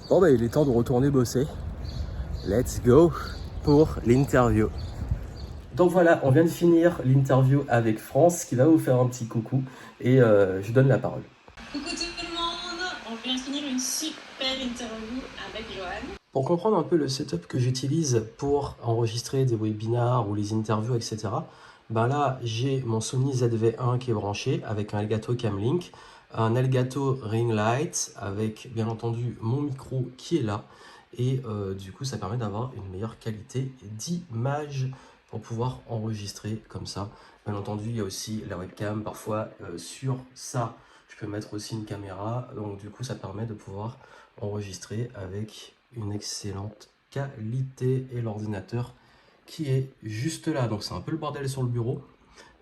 Bon bah il est temps de retourner bosser. Let's go pour l'interview. Donc voilà, on vient de finir l'interview avec France qui va vous faire un petit coucou et je donne la parole. Coucou tout le monde, on vient de finir une super interview avec Johan. Pour comprendre un peu le setup que j'utilise pour enregistrer des webinars ou les interviews, etc., ben là, j'ai mon Sony ZV-1 qui est branché avec un Elgato Camlink, un Elgato Ring Light avec bien entendu mon micro qui est là. Et du coup, ça permet d'avoir une meilleure qualité d'image pour pouvoir enregistrer comme ça. Bien entendu, il y a aussi la webcam. Parfois, sur ça, je peux mettre aussi une caméra. Donc du coup, ça permet de pouvoir enregistrer avec une excellente qualité et l'ordinateur qui est juste là. Donc c'est un peu le bordel sur le bureau,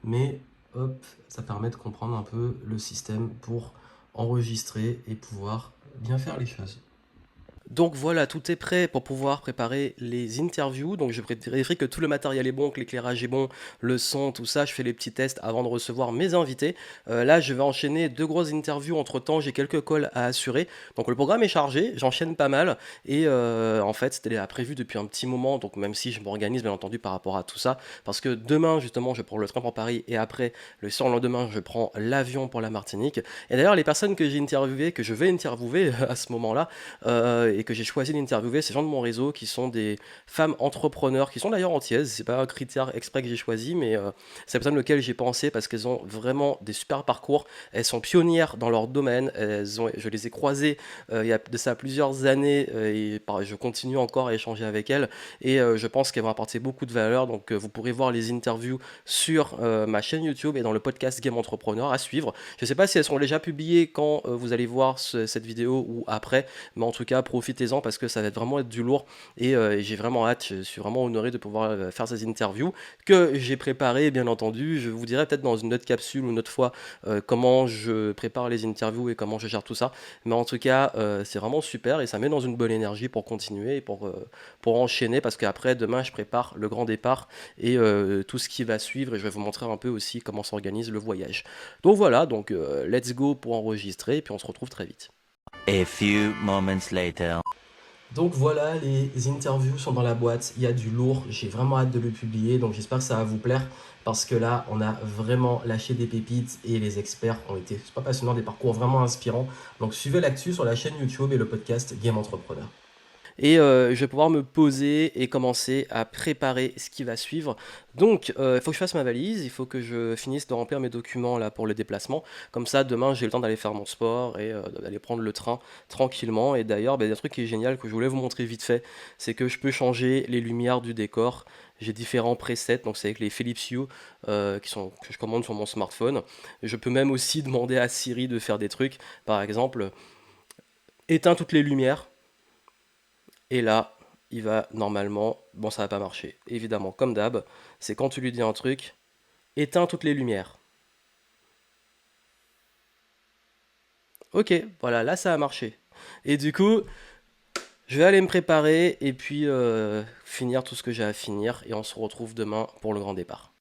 mais hop, ça permet de comprendre un peu le système pour enregistrer et pouvoir bien faire les choses. Donc voilà, tout est prêt pour pouvoir préparer les interviews. Donc je vérifie que tout le matériel est bon, que l'éclairage est bon, le son, tout ça. Je fais les petits tests avant de recevoir mes invités. Là, je vais enchaîner 2 grosses interviews. Entre-temps, j'ai quelques calls à assurer. Donc le programme est chargé, j'enchaîne pas mal. Et en fait, c'était prévu depuis un petit moment. Donc même si je m'organise bien entendu par rapport à tout ça. Parce que demain, justement, je prends le train pour Paris. Et après, le surlendemain, je prends l'avion pour la Martinique. Et d'ailleurs, les personnes que j'ai interviewées, que je vais interviewer à ce moment-là, et que j'ai choisi d'interviewer ces gens de mon réseau qui sont des femmes entrepreneurs, qui sont d'ailleurs antillaises. C'est pas un critère exprès que j'ai choisi, mais c'est la personne auquel j'ai pensé parce qu'elles ont vraiment des super parcours. Elles sont pionnières dans leur domaine. Je les ai croisées il y a de ça plusieurs années et je continue encore à échanger avec elles. Et je pense qu'elles vont apporter beaucoup de valeur. Donc vous pourrez voir les interviews sur ma chaîne YouTube et dans le podcast Game Entrepreneur à suivre. Je ne sais pas si elles sont déjà publiées quand vous allez voir cette vidéo ou après. Mais en tout cas, profitez-en parce que ça va vraiment être du lourd et j'ai vraiment hâte. Je suis vraiment honoré de pouvoir faire ces interviews que j'ai préparées, bien entendu. Je vous dirai peut-être dans une autre capsule ou une autre fois comment je prépare les interviews et comment je gère tout ça. Mais en tout cas, c'est vraiment super et ça met dans une bonne énergie pour continuer et pour enchaîner parce qu'après, demain, je prépare le grand départ et tout ce qui va suivre et je vais vous montrer un peu aussi comment s'organise le voyage. Donc voilà, donc let's go pour enregistrer et puis on se retrouve très vite. A few moments later. Donc voilà, les interviews sont dans la boîte, il y a du lourd, j'ai vraiment hâte de le publier, donc j'espère que ça va vous plaire, parce que là, on a vraiment lâché des pépites et les experts ont été super passionnants, des parcours vraiment inspirants. Donc suivez l'actu sur la chaîne YouTube et le podcast Game Entrepreneur. Et je vais pouvoir me poser et commencer à préparer ce qui va suivre. Donc, il faut que je fasse ma valise, il faut que je finisse de remplir mes documents là pour le déplacement. Comme ça, demain, j'ai le temps d'aller faire mon sport et d'aller prendre le train tranquillement. Et d'ailleurs, un truc qui est génial que je voulais vous montrer vite fait, c'est que je peux changer les lumières du décor. J'ai différents presets, donc c'est avec les Philips Hue que je commande sur mon smartphone. Je peux même aussi demander à Siri de faire des trucs. Par exemple, éteins toutes les lumières. Et là, il va normalement... Bon, ça va pas marcher. Évidemment, comme d'hab, c'est quand tu lui dis un truc, éteins toutes les lumières. Ok, voilà, là ça a marché. Et du coup, je vais aller me préparer et puis finir tout ce que j'ai à finir. Et on se retrouve demain pour le grand départ.